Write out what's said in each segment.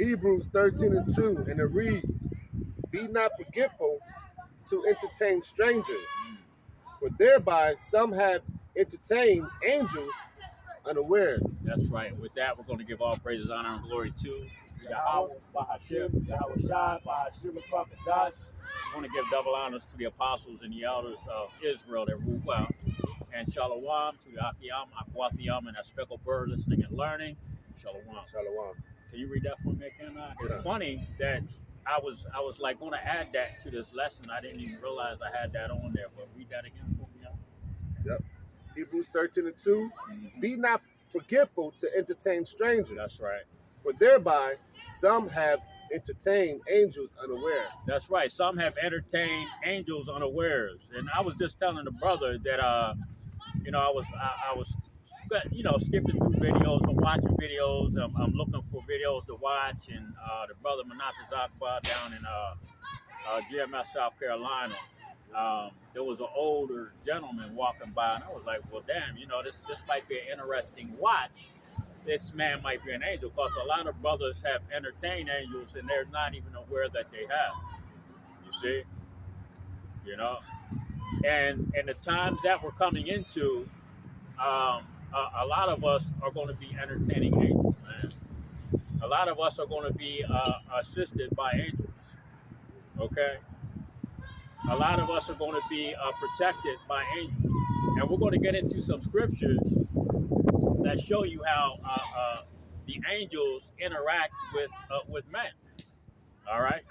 Hebrews 13:2, and it reads, "Be not forgetful to entertain strangers, for thereby some have entertained angels unawares." That's right. With that, we're going to give all praises, honor, and glory to Yahweh, Bahashim, Yahweh Shai, Bahashim, Kwakadas. We want to give double honors to the apostles and the elders of Israel that rule well. And Shalom to the Akiyam, Akwathiam, and that speckled bird listening and learning. Shalom. Shalom. Can you read that for me again? It's funny that I was like going to add that to this lesson. I didn't even realize I had that on there, but read that again for me. Yep. Hebrews 13:2. Be not forgetful to entertain strangers. That's right. For thereby some have entertained angels unawares. That's right. Some have entertained angels unawares. And I was just telling the brother that I was skipping through videos. I'm watching videos. I'm looking for videos to watch. And the brother Manata Zakba down in GMS, South Carolina, there was an older gentleman walking by, and I was like, well, damn, this might be an interesting watch. This man might be an angel, because a lot of brothers have entertained angels, and they're not even aware that they have. You see? And the times that we're coming into, a lot of us are going to be entertaining angels, man. A lot of us are going to be assisted by angels, okay? A lot of us are going to be protected by angels. And we're going to get into some scriptures that show you how the angels interact with men, all right?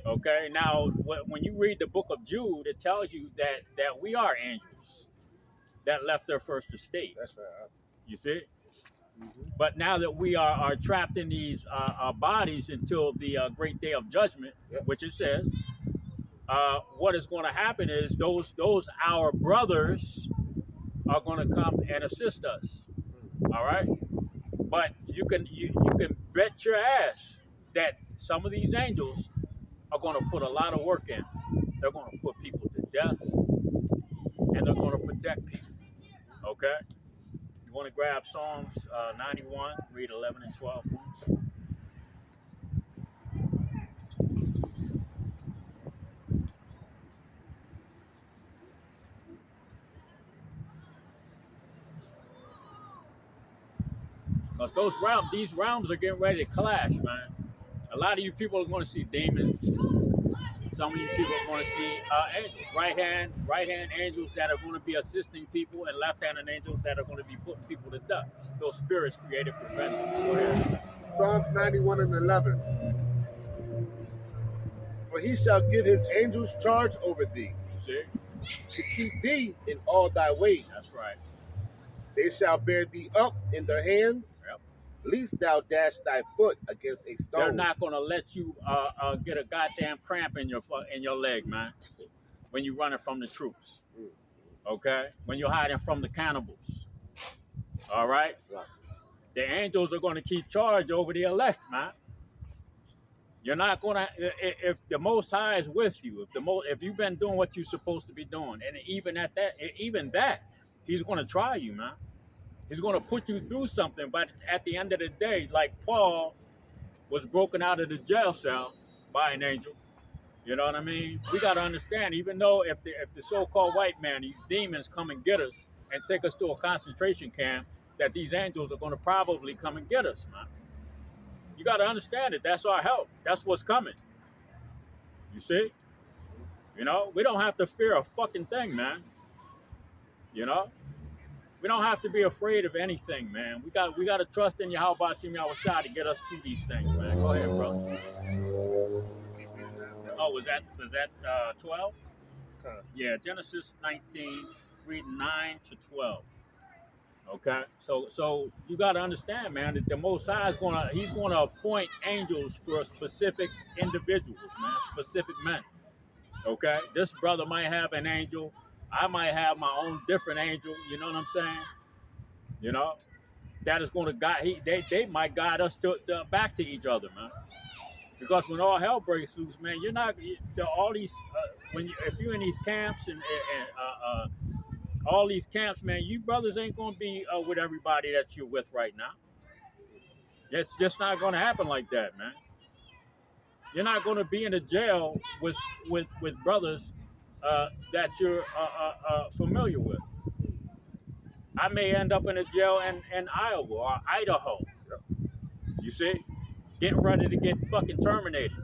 Okay, now when you read the book of Jude, it tells you that we are angels that left their first estate. That's right. You see? Mm-hmm. But now that we are trapped in these bodies until the great day of judgment, yep, which it says, what is going to happen is those our brothers are going to come and assist us. All right? But you can bet your ass that some of these angels are going to put a lot of work in. They're going to put people to death, and they're going to protect people. Okay? You want to grab Psalms 91, read 11 and 12 for us. Because these realms are getting ready to clash, man. A lot of you people are going to see demons. Some of you people are going to see angels, right hand angels that are going to be assisting people, and left-handed angels that are going to be putting people to death. Those spirits created for vengeance. Go ahead. Psalms 91 and 11. For he shall give his angels charge over thee, see, to keep thee in all thy ways. That's right. They shall bear thee up in their hands, yep, lest thou dash thy foot against a stone. They're not going to let you get a goddamn cramp in your leg, man, when you're running from the troops. Okay? When you're hiding from the cannibals. All right? The angels are going to keep charge over the elect, man. You're not going to, if the Most High is with you, if you've been doing what you're supposed to be doing, and even that, he's going to try you, man. He's going to put you through something, but at the end of the day, like Paul was broken out of the jail cell by an angel. You know what I mean? We got to understand, even though if the so-called white man, these demons come and get us and take us to a concentration camp, that these angels are going to probably come and get us, man. You got to understand it. That's our help. That's what's coming. You see? We don't have to fear a fucking thing, man. We don't have to be afraid of anything, man. We got to trust in Yahweh Bashim Yahweh Shai to get us through these things, man. Go ahead, brother. Oh, was that 12? Yeah, Genesis 19, read 9 to 12. Okay, so you got to understand, man, that the Most High he's gonna appoint angels for specific individuals, man, specific men. Okay, this brother might have an angel. I might have my own different angel. You know what I'm saying? That is going to guide. They might guide us back to each other, man. Because when all hell breaks loose, man, you're not all these if you're in these camps and all these camps, man, you brothers ain't gonna be with everybody that you're with right now. It's just not going to happen like that, man. You're not going to be in a jail with brothers that you're familiar with. I may end up in a jail in Iowa or Idaho. You see, getting ready to get fucking terminated.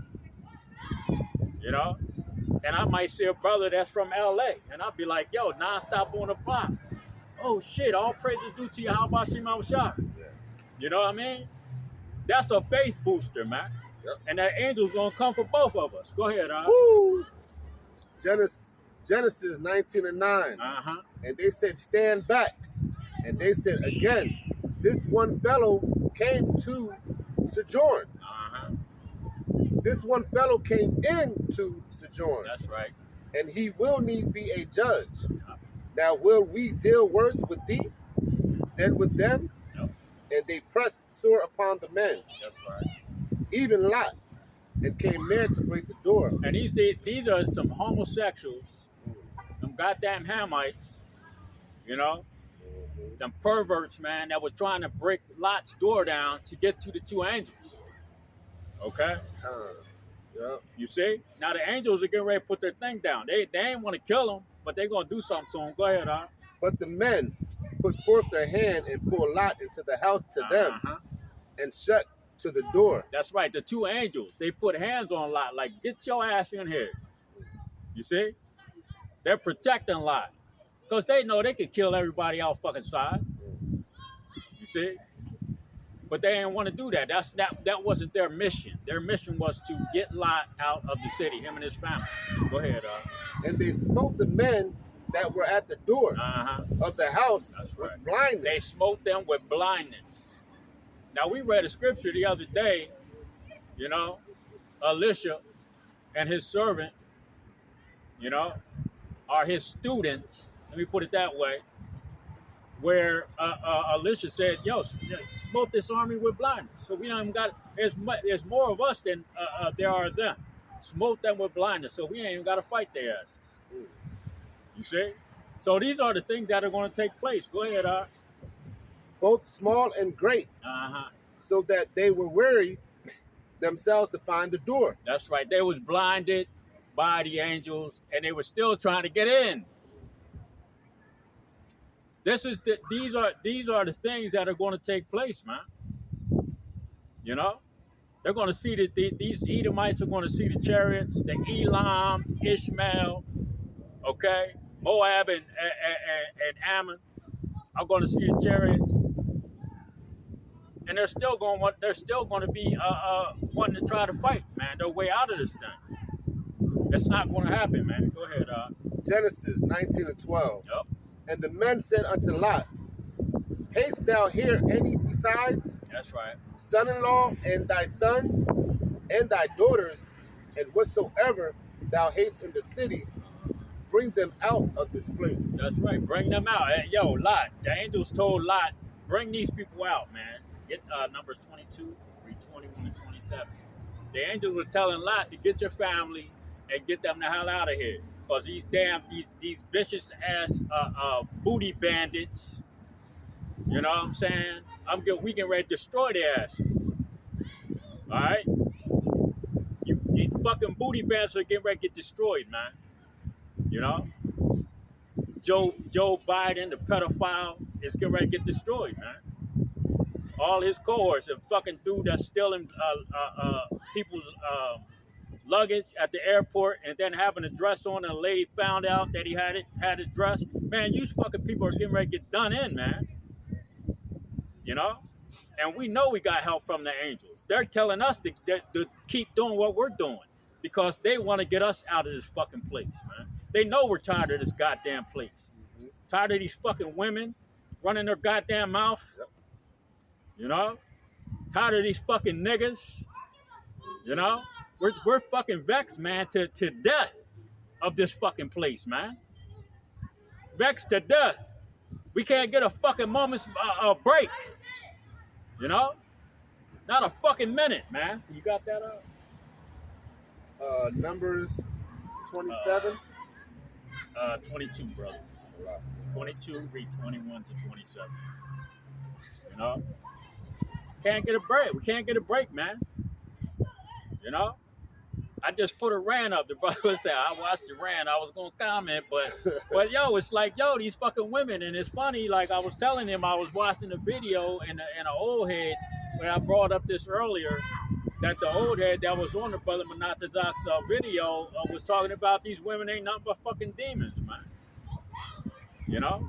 You know, and I might see a brother that's from LA, and I'll be like, "Yo, nonstop on the block." Oh shit! All praises due to you. How about Shema Shah? Yeah. You know what I mean? That's a faith booster, man. Yep. And that angel's gonna come for both of us. Go ahead, Woo! Genesis 19:9. Uh-huh. And they said, stand back. And they said, again, this one fellow came to sojourn. Uh-huh. This one fellow came in to sojourn. That's right. And he will need be a judge. Yep. Now will we deal worse with thee than with them? Yep. And they pressed sore upon the men, That's right. even Lot, and came near to break the door. And these are some homosexuals, some goddamn Hamites, you know, some perverts, man, that were trying to break Lot's door down to get to the two angels. Okay? Yeah. You see? Now the angels are getting ready to put their thing down. They ain't want to kill him, but they're going to do something to him. Go ahead, But the men put forth their hand and pulled Lot into the house to them and shut to the door. That's right. The two angels, they put hands on Lot, like, get your ass in here. You see? They're protecting Lot. Because they know they could kill everybody out fucking side. You see? But they didn't want to do that. That wasn't their mission. Their mission was to get Lot out of the city, him and his family. Go ahead, And they smote the men that were at the door of the house with blindness. They smote them with blindness. Now, we read a scripture the other day, you know, Elisha and his servant, you know, are his students. Let me put it that way. Where Elisha said, yo, smote this army with blindness. So we don't even got, there's more of us than there are of them. Smote them with blindness. So we ain't even got to fight their asses. You see? So these are the things that are going to take place. Go ahead, Both small and great, so that they were weary themselves to find the door. That's right. They was blinded by the angels, and they were still trying to get in. These are the things that are going to take place, man. You know, they're going to see that these Edomites are going to see the chariots, the Elam, Ishmael, okay, Moab and Ammon are going to see the chariots, and they're still going to be wanting to try to fight, man, their way out of this thing. It's not going to happen, man. Go ahead. Genesis 19:12. Yep. And the men said unto Lot, Hast thou here any besides? That's right. Son-in-law and thy sons and thy daughters, and whatsoever thou hast in the city, bring them out of this place. That's right. Bring them out. Hey, yo, Lot. The angels told Lot, bring these people out, man. Get Numbers 22, read 21 and 27. The angels were telling Lot to get your family and get them the hell out of here. Because these vicious ass booty bandits, you know what I'm saying? We getting ready to destroy their asses. All right? You fucking booty bandits are getting ready to get destroyed, man. You know? Joe Biden, the pedophile, is getting ready to get destroyed, man. All his cohorts, a fucking dude that's stealing people's luggage at the airport and then having a dress on, and a lady found out that he had a dress. Man, you fucking people are getting ready to get done in, man. You know? And we know we got help from the angels. They're telling us to keep doing what we're doing because they want to get us out of this fucking place, man. They know we're tired of this goddamn place. Tired of these fucking women running their goddamn mouth. You know? Tired of these fucking niggas. You know? We're fucking vexed, man, to death of this fucking place, man. Vexed to death. We can't get a fucking moment's break. You know? Not a fucking minute, man. You got that up? Numbers 27. 22, brothers. 22, read 21 to 27. You know? Can't get a break. We can't get a break, man. You know? I just put a rant up. The brother said, I watched the rant. I was going to comment, but yo, it's like, yo, these fucking women. And it's funny, like I was telling him, I was watching a video in an old head, when I brought up this earlier, that the old head that was on the Brother Monatazak's video was talking about these women ain't nothing but fucking demons, man. You know?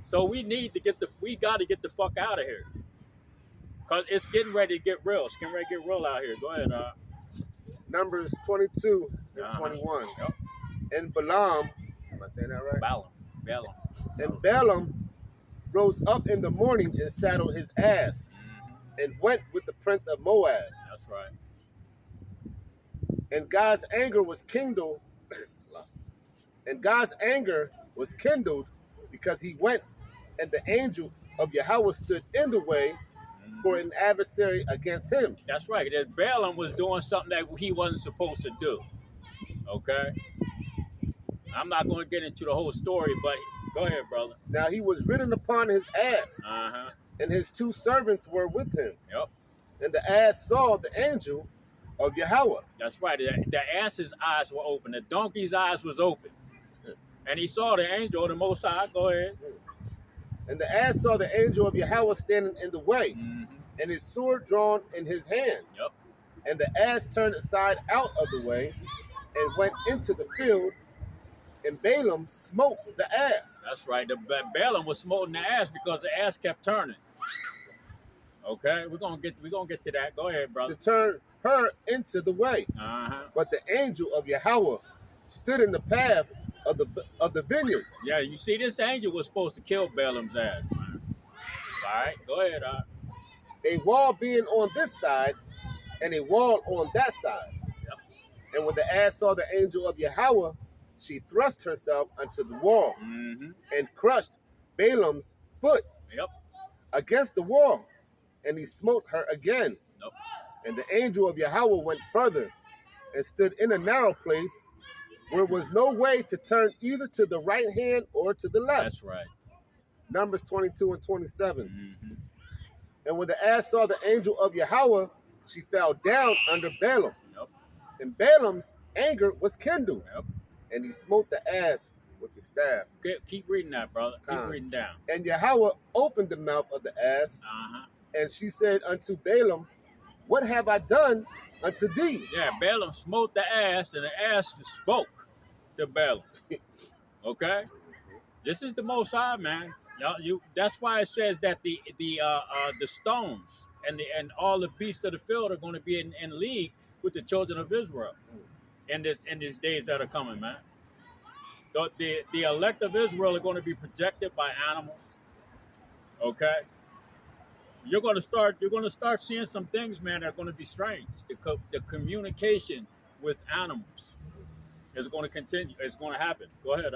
So we got to get the fuck out of here. Because it's getting ready to get real. It's getting ready to get real out here. Go ahead, Numbers 22 and 21. Yep. And Balaam, am I saying that right? Balaam. And Balaam rose up in the morning and saddled his ass and went with the prince of Moab. That's right. And God's anger was kindled. And God's anger was kindled because he went, and the angel of Yahweh stood in the way for an adversary against him. That's right. That Balaam was doing something that he wasn't supposed to do. Okay? I'm not going to get into the whole story, but go ahead, brother. Now he was ridden upon his ass, and his 2 servants were with him. Yep. And the ass saw the angel of Yahweh. That's right. The ass's eyes were open. The donkey's eyes was open. And he saw the angel of the Most High. Go ahead. And the ass saw the angel of Yahweh standing in the way, and his sword drawn in his hand. Yep. And the ass turned aside out of the way and went into the field, and Balaam smote the ass. That's right. Balaam was smoting the ass because the ass kept turning. Okay, we're gonna get to that. Go ahead, brother. To turn her into the way. But the angel of Yahweh stood in the path of the vineyards. Yeah, you see, this angel was supposed to kill Balaam's ass, man. All right, go ahead. A wall being on this side, and a wall on that side. Yep. And when the ass saw the angel of Yahweh, she thrust herself unto the wall and crushed Balaam's foot against the wall, and he smote her again. Yep. And the angel of Yahweh went further and stood in a narrow place where was no way to turn either to the right hand or to the left. That's right. Numbers 22 and 27. And when the ass saw the angel of Yahweh, she fell down under Balaam. Yep. And Balaam's anger was kindled. Yep. And he smote the ass with the staff. Keep reading that, brother. Keep reading down. And Yahweh opened the mouth of the ass, and she said unto Balaam, what have I done unto thee? Yeah, Balaam smote the ass, and the ass spoke to Balaam. Okay? This is the Most High, man. That's why it says that the stones and all the beasts of the field are going to be in league with the children of Israel in these days that are coming, man. The elect of Israel are going to be protected by animals. Okay? You're going to start seeing some things, man, that are going to be strange. The communication with animals is going to continue. It's going to happen. Go ahead.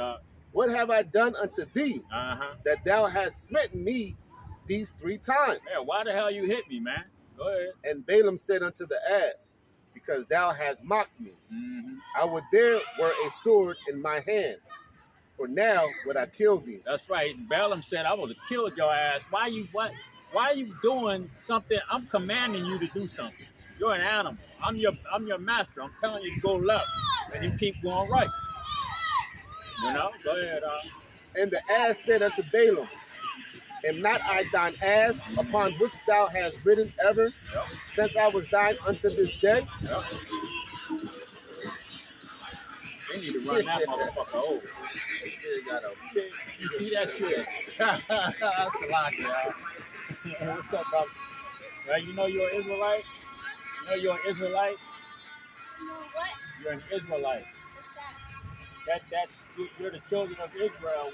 What have I done unto thee that thou hast smitten me these 3 times? Yeah, why the hell you hit me, man? Go ahead. And Balaam said unto the ass, because thou hast mocked me. I would there were a sword in my hand, for now would I kill thee. That's right. Balaam said, I would have killed your ass. Why are you doing something? I'm commanding you to do something. You're an animal. I'm your master. I'm telling you to go left, and you keep going right. You know? Go ahead. And the ass said unto Balaam, am not I thine ass, upon which thou hast ridden ever, since I was thine unto this day? Yep. They need to run that motherfucker over. They got a big You see that shit? That's a lot, y'all. What's up, brother? Right, you know you're an Israelite? You know you're an Israelite? No, what? You're an Israelite. What's that? You're the children of Israel,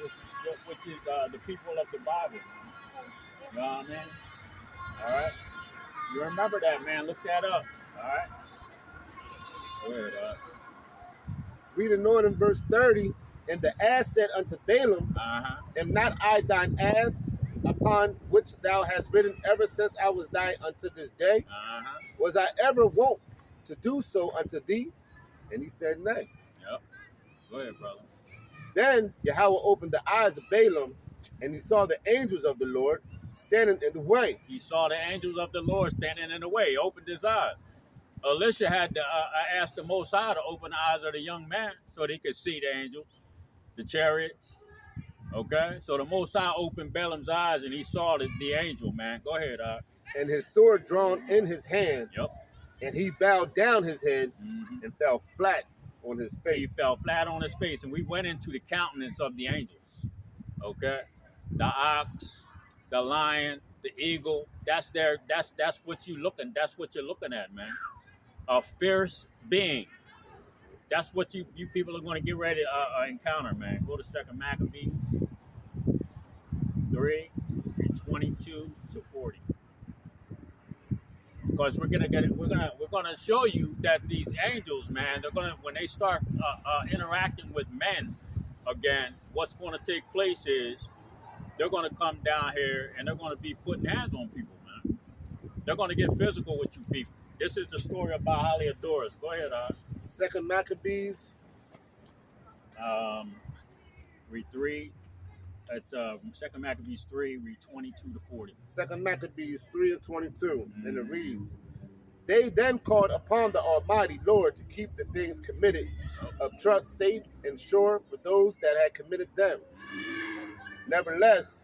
which is the people of the Bible. You know what I mean? All right? You remember that, man. Look that up. All right? Go ahead, Reading on in verse 30, and the ass said unto Balaam, am not I thine ass, upon which thou hast ridden ever since I was thine unto this day? Was I ever wont to do so unto thee? And he said, nay. Yep. Go ahead, brother. Then Yahweh opened the eyes of Balaam, and he saw the angels of the Lord standing in the way. He saw the angels of the Lord standing in the way. He opened his eyes. Elisha had to ask the Most High to open the eyes of the young man so that he could see the angels, the chariots. Okay? So the Most High opened Balaam's eyes and he saw the angel, man. Go ahead, And his sword drawn in his hand, Yep. and he bowed down his head Mhm. and fell flat on his face. He fell flat on his face, and we went into the countenance of the angels. Okay? The ox, the lion, the eagle. That's what you're looking at, man. A fierce being. That's what you people are going to get ready to encounter, man. Go to 2 Maccabees 3, 22 to 40. Because we're gonna show you that these angels, man, they're gonna, when they start interacting with men again, what's going to take place is they're going to come down here and they're going to be putting hands on people, man. They're going to get physical with you people. This is the story about Heliodorus. Go ahead, 2 Maccabees read 3. It's 2 Maccabees 3, read 22 to 40. 2 Maccabees 3 and 22, and it reads, They then called upon the Almighty Lord to keep the things committed of trust safe and sure for those that had committed them. Nevertheless,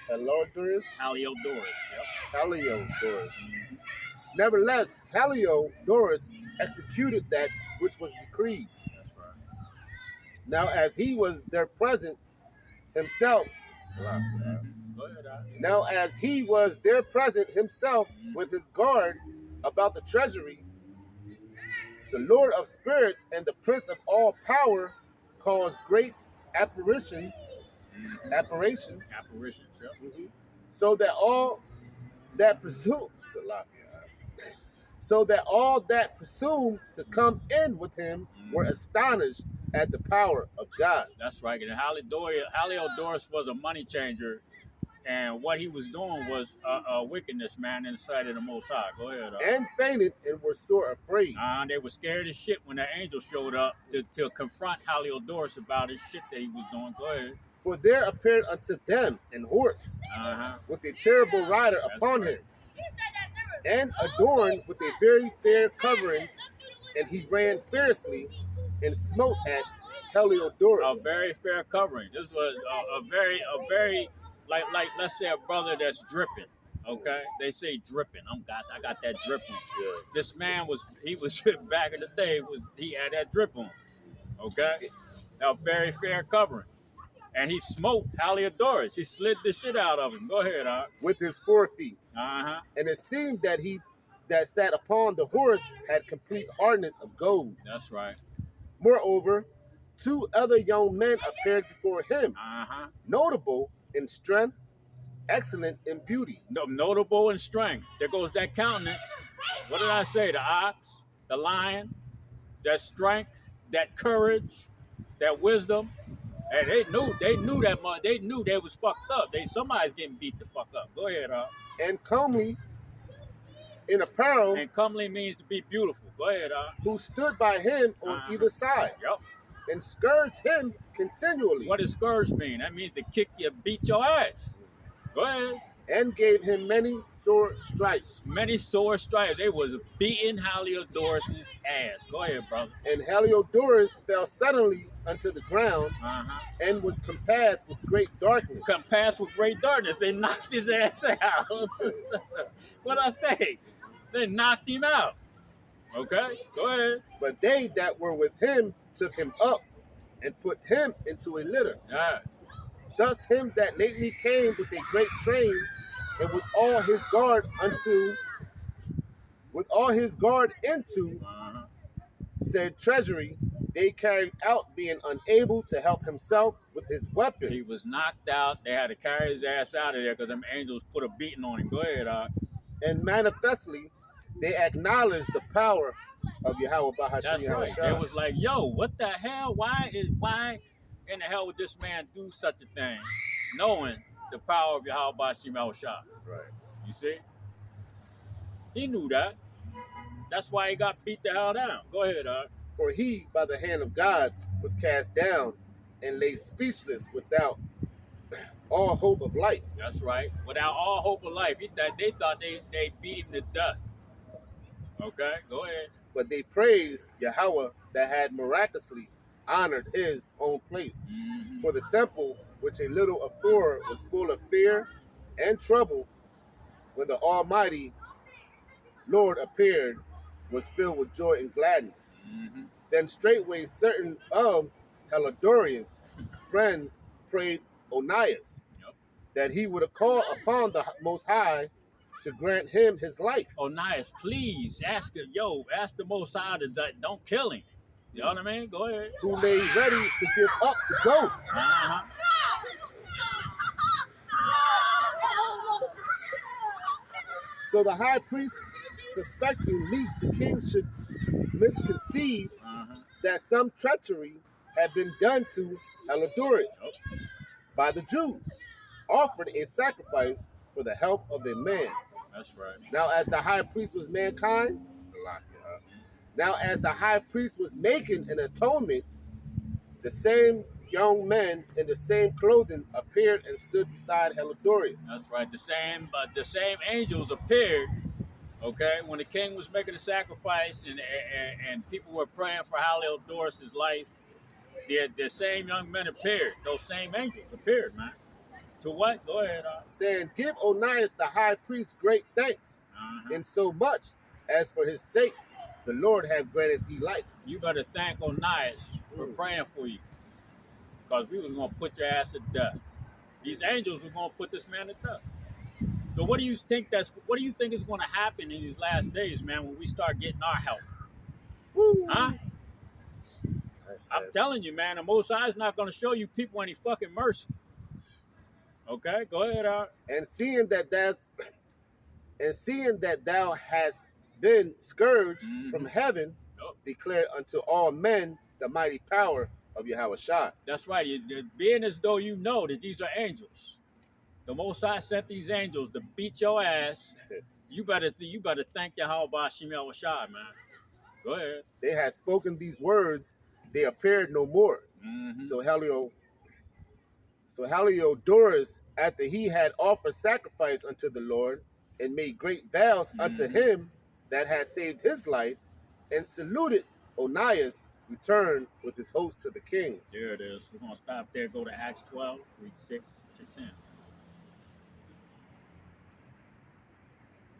Heliodorus. Yep. Heliodorus. Nevertheless, Heliodorus executed that which was decreed. That's right. Now, as he was there present himself, Go ahead, now as he was there present himself with his guard about the treasury, the Lord of spirits and the Prince of all power caused great apparition, Yep. so that all that presumed to come in with him were astonished at the power of God. That's right. And Heliodorus was a money changer, and what he was doing was a wickedness, man, in the sight of the Most High. Go ahead. And fainted and were sore afraid. They were scared as shit when the angel showed up to confront Heliodorus about his shit that he was doing. Go ahead. For there appeared unto them an horse with a terrible rider upon him, and adorned with a very fair covering, and he ran fiercely and smote at Heliodorus. A very fair covering. This was a very like let's say a brother that's dripping. Okay, they say dripping. I got that drip on. Yeah. This man was back in the day he had that drip on. Okay, a very fair covering, and he smote Heliodorus. He slid the shit out of him. Go ahead, With his forefeet. Uh-huh. And it seemed that he that sat upon the horse had complete hardness of gold. That's right. Moreover, 2 other young men appeared before him, Uh-huh. notable in strength, excellent in beauty. Notable in strength. There goes that countenance. What did I say? The ox, the lion, that strength, that courage, that wisdom. And they knew that much. They knew they was fucked up. Somebody's getting beat the fuck up. Go ahead, And comely in apparel, And comely means to be beautiful. Go ahead, who stood by him on either side, Yep. and scourged him continually, What does scourge mean? That means to kick you, beat your ass. Go ahead. and gave him many sore stripes. Many sore stripes. They was beating Heliodorus' ass. Go ahead, brother. And Heliodorus fell suddenly unto the ground, Uh-huh. and was compassed with great darkness. Compassed with great darkness. They knocked his ass out. What'd I say? They knocked him out. Okay, go ahead. But they that were with him took him up and put him into a litter. All right. Thus him that lately came with a great train, and with all his guard into Uh-huh. said treasury, they carried out, being unable to help himself with his weapons. He was knocked out. They had to carry his ass out of there because them angels put a beating on him. Go ahead, And manifestly, they acknowledged the power of Yahweh Bahashim That's right. Yahushua. They was like, yo, what the hell? Why in the hell would this man do such a thing? Knowing the power of Yahweh Bashim Yahushua. Right. You see? He knew that. That's why he got beat the hell down. Go ahead, For he, by the hand of God, was cast down and lay speechless without all hope of life. That's right. Without all hope of life, they thought they beat him to death. Okay, go ahead. But they praised Yahweh that had miraculously honored his own place. Mm-hmm. For the temple, which a little afore was full of fear and trouble, when the Almighty Lord appeared, was filled with joy and gladness. Mm-hmm. Then straightway certain of Helidorius' friends prayed Onias Yep. that he would call upon the Most High to grant him his life. Onias, please ask the Most High to don't kill him. You know what I mean? Go ahead. Who lay ready to give up the ghost. Uh-huh. So the high priest, suspecting lest the king should misconceive Uh-huh. that some treachery had been done to Helidorius Yep. by the Jews, offered a sacrifice for the health of their man. That's right. Now, as the high priest was mankind, now as the high priest was making an atonement, the same young men in the same clothing appeared and stood beside Helidorius. That's right. The same angels appeared. Okay, when the king was making a sacrifice and people were praying for Helidorius' life, the same young men appeared. Those same angels appeared, man. To what? Go ahead. Saying, give Onias the high priest great thanks, Uh-huh. in so much as for his sake the Lord have granted thee life. You better thank Onias for praying for you, because we was gonna put your ass to death. These angels were gonna put this man to death. So what do you think is gonna happen in these last days, man, when we start getting our help? Woo. Huh? That's I'm heavy. telling you, man, the Most High is not gonna show you people any fucking mercy. Okay, go ahead, Art. And seeing that thou hast been scourged from heaven, Yup. declare unto all men the mighty power of Yahweh Shai. That's right. Being as though you know that these are angels. The Most High sent these angels to beat your ass. You better thank Yahweh Bashim Yahushai, man. Go ahead. They had spoken these words, they appeared no more. Mm-hmm. So Heliodorus, after he had offered sacrifice unto the Lord, and made great vows unto him that had saved his life, and saluted Onias, returned with his host to the king. There it is. We're going to stop there, go to Acts 12, read 6 to 10.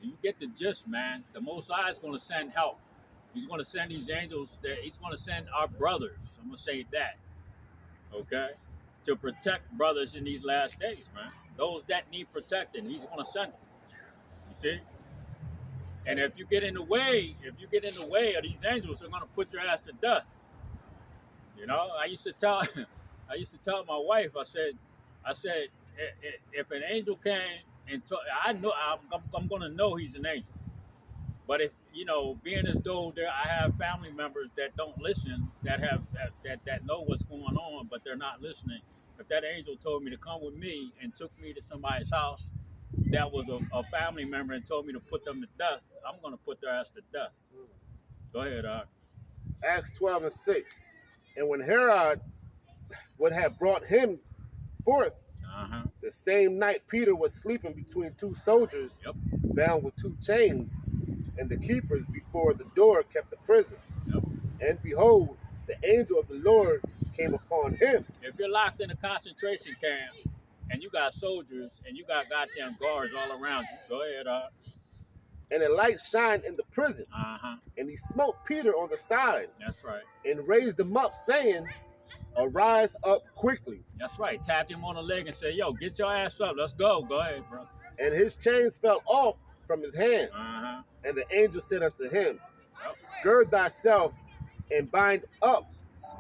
You get the gist, man. The Most High is going to send help. He's going to send these angels. He's going to send our brothers. I'm going to say that. Okay? To protect brothers in these last days, man. Those that need protecting, he's going to send them. You see? And if you get in the way of these angels, they're going to put your ass to death. You know, I used to tell my wife, I said, if an angel came and I know I'm going to know he's an angel. But if, being as though I have family members that don't listen, that know what's going on, but they're not listening. If that angel told me to come with me and took me to somebody's house that was a family member and told me to put them to death, I'm going to put their ass to death. Go ahead, Acts 12 and 6. And when Herod would have brought him forth, the same night Peter was sleeping between two soldiers, Yep. bound with two chains, and the keepers before the door kept the prison. Yep. And behold, the angel of the Lord came upon him. If you're locked in a concentration camp and you got soldiers and you got goddamn guards all around you, go ahead, And a light shined in the prison. And he smote Peter on the side. That's right. And raised him up, saying, arise up quickly. That's right. Tapped him on the leg and said, yo, get your ass up. Let's go. Go ahead, bro. And his chains fell off from his hands. And the angel said unto him, gird thyself and bind up. That's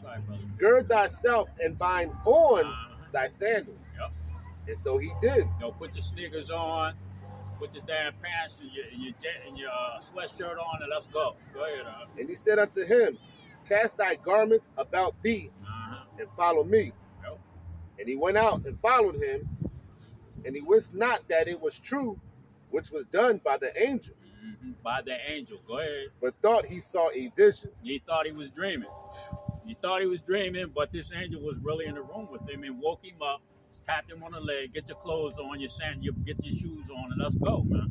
right, brother. Gird thyself and bind on thy sandals. Yep. And so he did. Put your sneakers on, put your damn pants and your sweatshirt on, and let's go. Go ahead, And he said unto him, cast thy garments about thee and follow me. Yep. And he went out and followed him, and he wist not that it was true, which was done by the angel. By the angel. Go ahead. But thought he saw a vision. He thought he was dreaming. He thought he was dreaming, but this angel was really in the room with him and woke him up tap them on the leg, get your clothes on, you get your shoes on, and let's go, man.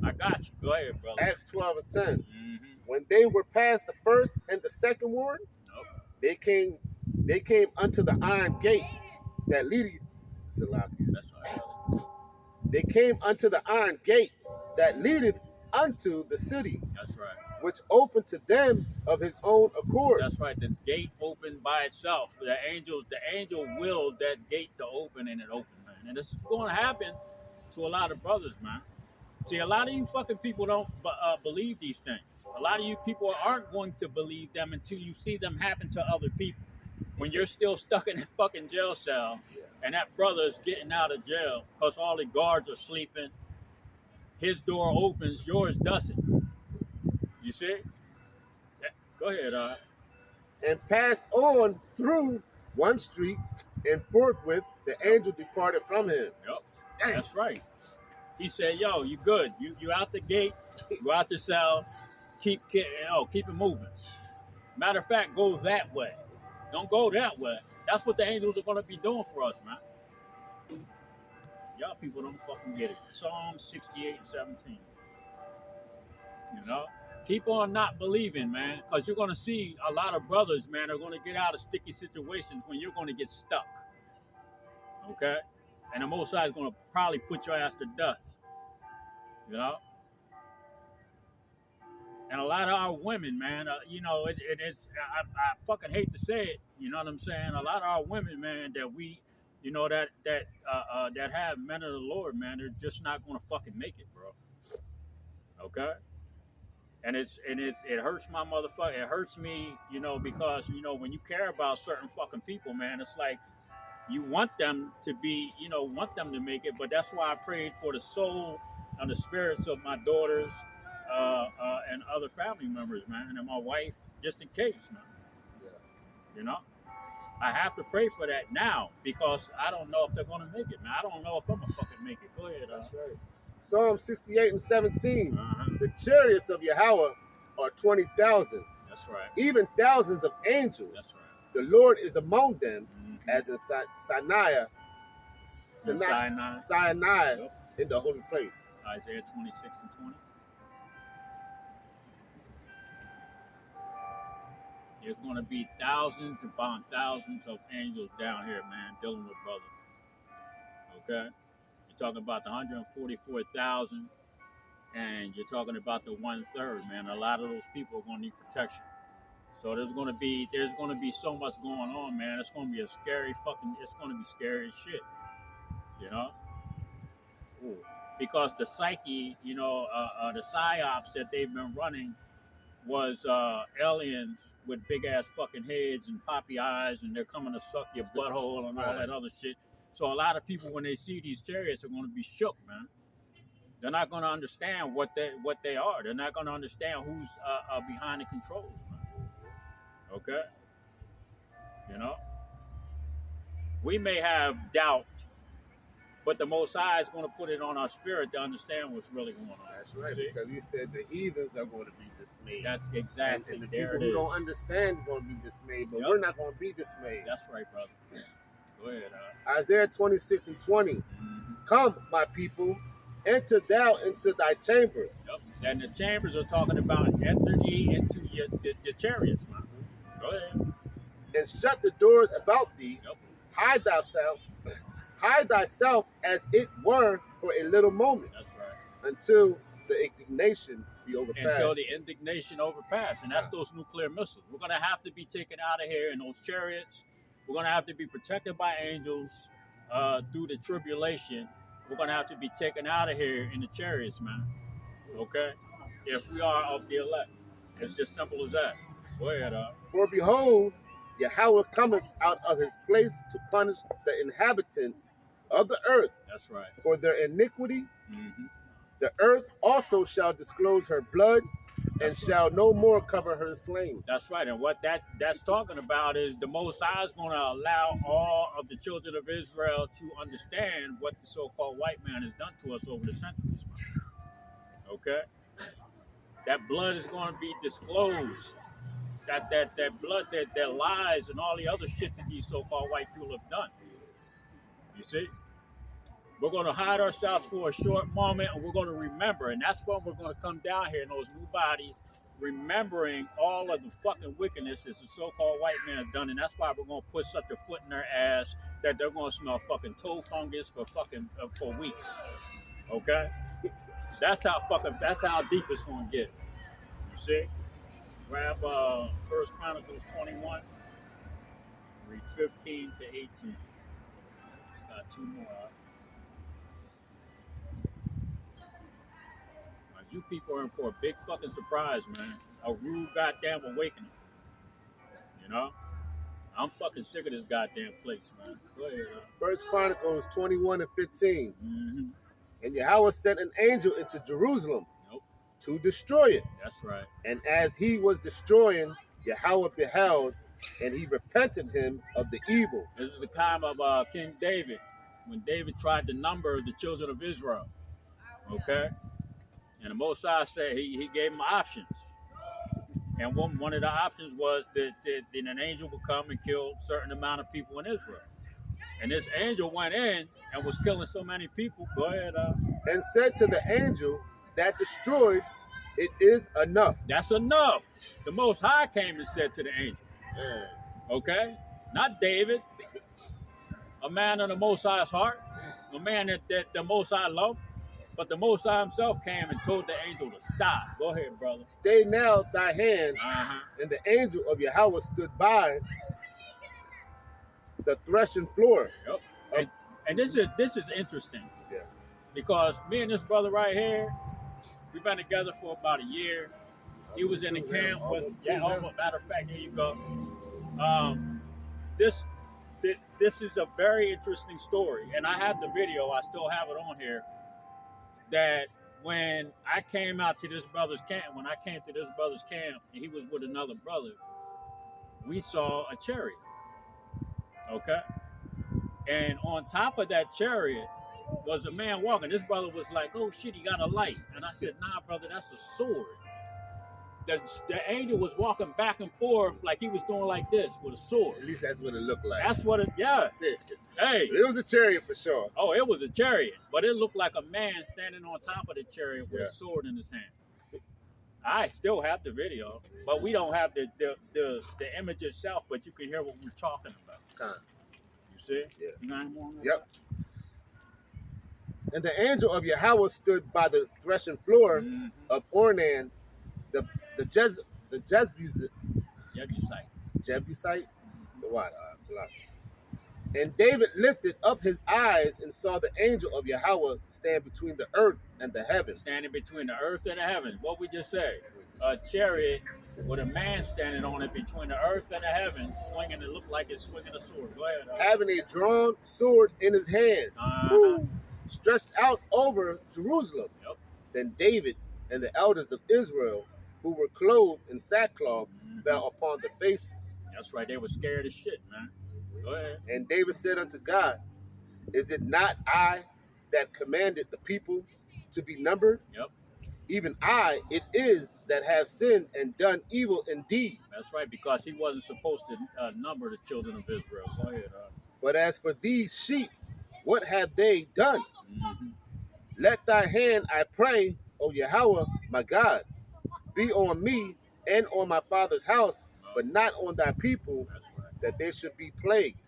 I got you. Go ahead, brother. Acts 12 and 10. Mm-hmm. When they were past the first and the second ward, Nope. they came unto the iron gate that leadeth. Salaki. That's right, brother. They came unto the iron gate that leadeth unto the city, That's right. which opened to them of his own accord. That's right. The gate opened by itself. The angel willed that gate to open, and it opened, man. And this is going to happen to a lot of brothers, man. See, a lot of you fucking people don't believe these things. A lot of you people aren't going to believe them until you see them happen to other people. When you're still stuck in a fucking jail cell, and that brother is getting out of jail because all the guards are sleeping, his door opens, yours doesn't. You see? Yeah. Go ahead, And passed on through one street, and forthwith the angel departed from him. Yep. Dang. That's right. He said, "Yo, you good? You out the gate? You out the cell? Keep it moving. Matter of fact, go that way. Don't go that way. That's what the angels are going to be doing for us, man. Y'all people don't fucking get it. Psalm 68 and 17. You know, keep on not believing, man, because you're going to see a lot of brothers, man, are going to get out of sticky situations when you're going to get stuck. Okay. And the Most High is going to probably put your ass to death, you know? And a lot of our women, man, you know, it's, I fucking hate to say it, you know what I'm saying? A lot of our women, man, that we, you know, that have men of the Lord, man, they're just not going to fucking make it, bro. Okay? And it hurts my motherfucker. It hurts me, you know, because, you know, when you care about certain fucking people, man, it's like, you want them to be, you know, want them to make it, but that's why I prayed for the soul and the spirits of my daughters and other family members, man, and my wife, just in case, man. Yeah. You know? I have to pray for that now because I don't know if they're going to make it, man. I don't know if I'm going to fucking make it. Go ahead. That's right. Psalm 68 and 17. Uh-huh. The chariots of Yahweh are 20,000, That's right. even thousands of angels. That's right. The Lord is among them, Mm-hmm. as in Sinai, Yep. in the holy place. Isaiah 26 and 20. There's going to be thousands upon thousands of angels down here, man, dealing with brothers. Okay? You're talking about the 144,000, and you're talking about the 1/3, man. A lot of those people are going to need protection. So there's going to be so much going on, man. It's going to be it's going to be scary as shit, you know? Ooh. Because the psyche, you know, the psyops that they've been running was aliens with big ass fucking heads and poppy eyes, and they're coming to suck your butthole and all that other shit. So a lot of people, when they see these chariots, are going to be shook, man. They're not going to understand what they are. They're not going to understand who's behind the controls, man. Okay? You know? We may have doubt, but the Most High is going to put it on our spirit to understand what's really going on. That's right, See? because you said the heathens are going to be dismayed. That's exactly and the there people it who is. don't understand are going to be dismayed, but Yep. we're not going to be dismayed. That's right, brother. Go ahead. Isaiah 26 and 20. Mm-hmm. Come, my people, enter thou into thy chambers. Yep. And the chambers are talking about enter ye into the chariots, man. Go ahead. And shut the doors about thee. Yep. Hide thyself as it were for a little moment, That's right. until the indignation be overpassed. Until the indignation overpass, and that's those nuclear missiles. We're gonna have to be taken out of here in those chariots. We're gonna have to be protected by angels through the tribulation. We're gonna have to be taken out of here in the chariots, man. Okay? If we are of the elect, it's just simple as that. Go ahead. For behold, Yahweh cometh out of his place to punish the inhabitants of the earth That's right. for their iniquity. Mm-hmm. The earth also shall disclose her blood, and That's shall no more cover her slain. That's right. And what that's talking about is the Most High is going to allow all of the children of Israel to understand what the so-called white man has done to us over the centuries, man. Okay? That blood is going to be disclosed. That blood, that lies and all the other shit that these so-called white people have done. You see? We're going to hide ourselves for a short moment and we're going to remember. And that's when we're going to come down here in those new bodies, remembering all of the fucking wickedness that the so-called white man has done. And that's why we're going to put such a foot in their ass that they're going to smell fucking toe fungus for weeks. Okay? That's how deep it's going to get. You see? Grab First Chronicles 21, read 15 to 18. Got two more. You people are in for a big fucking surprise, man. A rude goddamn awakening. You know? I'm fucking sick of this goddamn place, man. Go ahead. First Chronicles 21 and 15. Mm-hmm. And Yahweh sent an angel into Jerusalem to destroy it. That's right. And as he was destroying, Yahweh beheld, and he repented him of the evil. This is the time of King David, when David tried to number the children of Israel. Okay? And the Most High said he gave him options. And one of the options was that an angel would come and kill a certain amount of people in Israel. And this angel went in and was killing so many people. Go ahead. And said to the angel that destroyed, it is enough. That's enough. The Most High came and said to the angel. Okay? Not David. A man of the Most High's heart. A man that the Most High loved. But the Most High himself came and told the angel to stop. Go ahead, brother. Stay now thy hand. And the angel of Yahweh stood by the threshing floor. Yep. And this is interesting. Yeah. Because me and this brother right here, we've been together for about a year. He was in the camp with, matter of fact, here you go. This is a very interesting story. And I have the video, I still have it on here. That when I came out to this brother's camp, and he was with another brother, we saw a chariot. Okay? And on top of that chariot was a man walking. This brother was like, oh shit, he got a light. And I said, nah, brother, that's a sword. The angel was walking back and forth like he was doing like this with a sword. At least that's what it looked like. That's what it, yeah. Hey. It was a chariot for sure. Oh, it was a chariot. But it looked like a man standing on top of the chariot with a sword in his hand. I still have the video, but we don't have the image itself, but you can hear what we're talking about. You see? Yeah. You got any more? Yep. And the angel of Yahweh stood by the threshing floor of Ornan, the Jebusite. The what? And David lifted up his eyes and saw the angel of Yahweh stand between the earth and the heavens. Standing between the earth and the heavens. What we just said. A chariot with a man standing on it between the earth and the heavens, swinging. It looked like it's swinging a sword. Go ahead. Having a drawn sword in his hand, stretched out over Jerusalem. Yep. Then David and the elders of Israel, who were clothed in sackcloth, fell upon their faces. That's right. They were scared as shit, man. Go ahead. And David said unto God, is it not I that commanded the people to be numbered? Yep. Even I, it is that have sinned and done evil indeed. That's right, because he wasn't supposed to number the children of Israel. Go ahead. But as for these sheep, what have they done? Let thy hand, I pray, O Yahweh, my God, be on me and on my father's house, but not on thy people, that they should be plagued.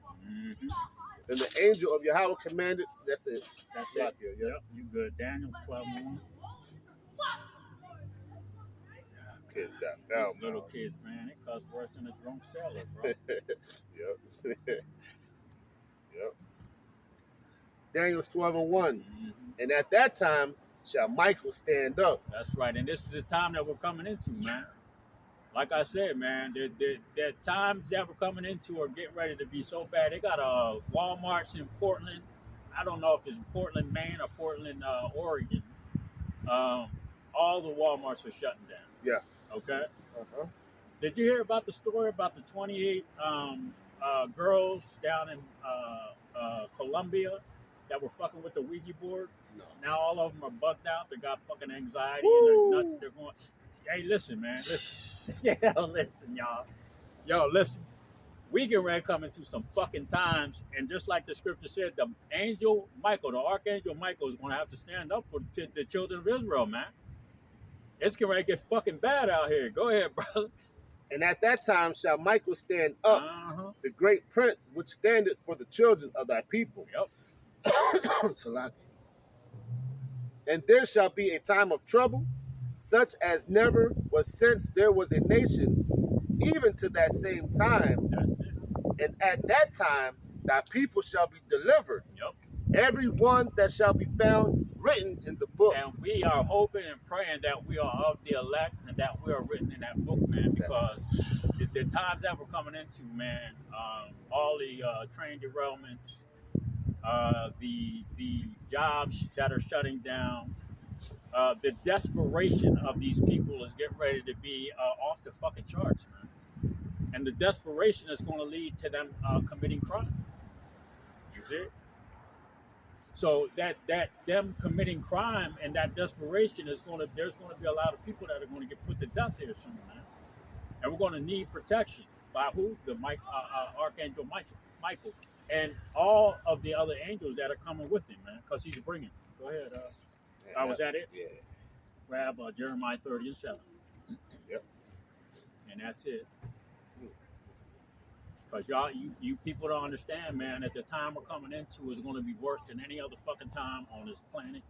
Then the angel of Yahweh commanded, that's it. That's it. Yep, you good. Daniel 12:1. Kids got foul. Little kids, man, they cuss worse than a drunk sailor, bro. Yep. Daniel 12:1. And at that time shall Michael stand up. That's right. And this is the time that we're coming into, man. Like I said, man, the times that we're coming into are getting ready to be so bad. They got Walmarts in Portland. I don't know if it's Portland, Maine or Portland, Oregon. All the Walmarts are shutting down. Yeah. Okay. Did you hear about the story about the 28 girls down in Colombia that were fucking with the Ouija board? No. Now all of them are bugged out. They got fucking anxiety and they're nuts. They're going. Hey, listen, man. Listen. Yo, listen, y'all. Yo, listen. We get ready to come into some fucking times, and just like the scripture said, the angel Michael, the archangel Michael, is going to have to stand up for the children of Israel, man. It's getting ready to get fucking bad out here. Go ahead, brother. And at that time shall Michael stand up, the great prince, which standeth for the children of thy people. Yep. Salaki. And there shall be a time of trouble, such as never was since there was a nation, even to that same time. That's it. And at that time thy people shall be delivered, Yep. every one that shall be found written in the book. And we are hoping and praying that we are of the elect and that we are written in that book, man, because the times that we're coming into, man, all the train derailments, the jobs that are shutting down, the desperation of these people is getting ready to be off the fucking charts, man. And the desperation is going to lead to them committing crime. You see? So that them committing crime and that desperation there's going to be a lot of people that are going to get put to death here soon, man. And we're going to need protection by who? The Archangel Michael, and all of the other angels that are coming with him, man, because he's bringing. Go ahead. Was that it? Yeah. Grab Jeremiah 30 and 7. Yep. And that's it. Because y'all, you people don't understand, man, that the time we're coming into is going to be worse than any other fucking time on this planet.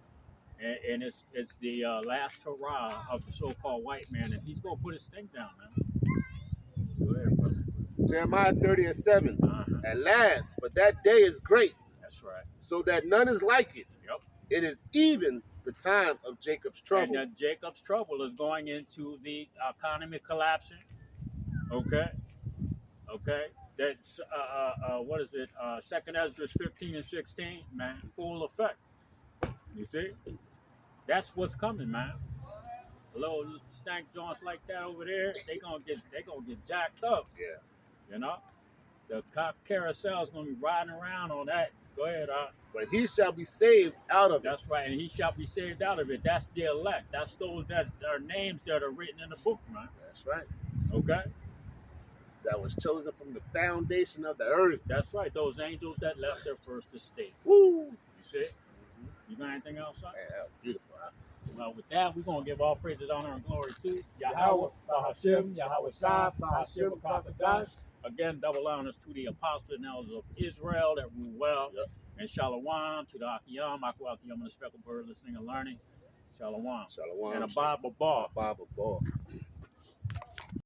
And it's the last hurrah of the so-called white man, and he's going to put his thing down, man. Go ahead, brother. Jeremiah 30 and 7. Uh-huh. At last, for that day is great, That's right. so that none is like it. Yep. It is even the time of Jacob's trouble. And Jacob's trouble is going into the economy collapsing. Okay. That's what is it? 2nd Ezra 15 and 16, man, full effect. You see, that's what's coming, man. Little stank joints like that over there, they gonna get jacked up. Yeah. You know, the cop carousel is gonna be riding around on that. Go ahead, But he shall be saved out of it. That's right, and he shall be saved out of it. That's the elect. That's those that are names that are written in the book, man. That's right. Okay. That was chosen from the foundation of the earth. That's right. Those angels that left their first estate. Woo! You see? You got anything else, son? Man, that was beautiful. Huh? Well, with that, we're going to give all praises, honor, and glory to Yahweh, Bahashim, Yahweh Shah, Bahashim, Kakadash. Again, double honors to the apostles and elders of Israel that rule well. Yep. And shalom to the Akiyam, Akwatiyam, and the speckled bird listening and learning. Shalom. Shalom. And a Bible ball. Bible ball.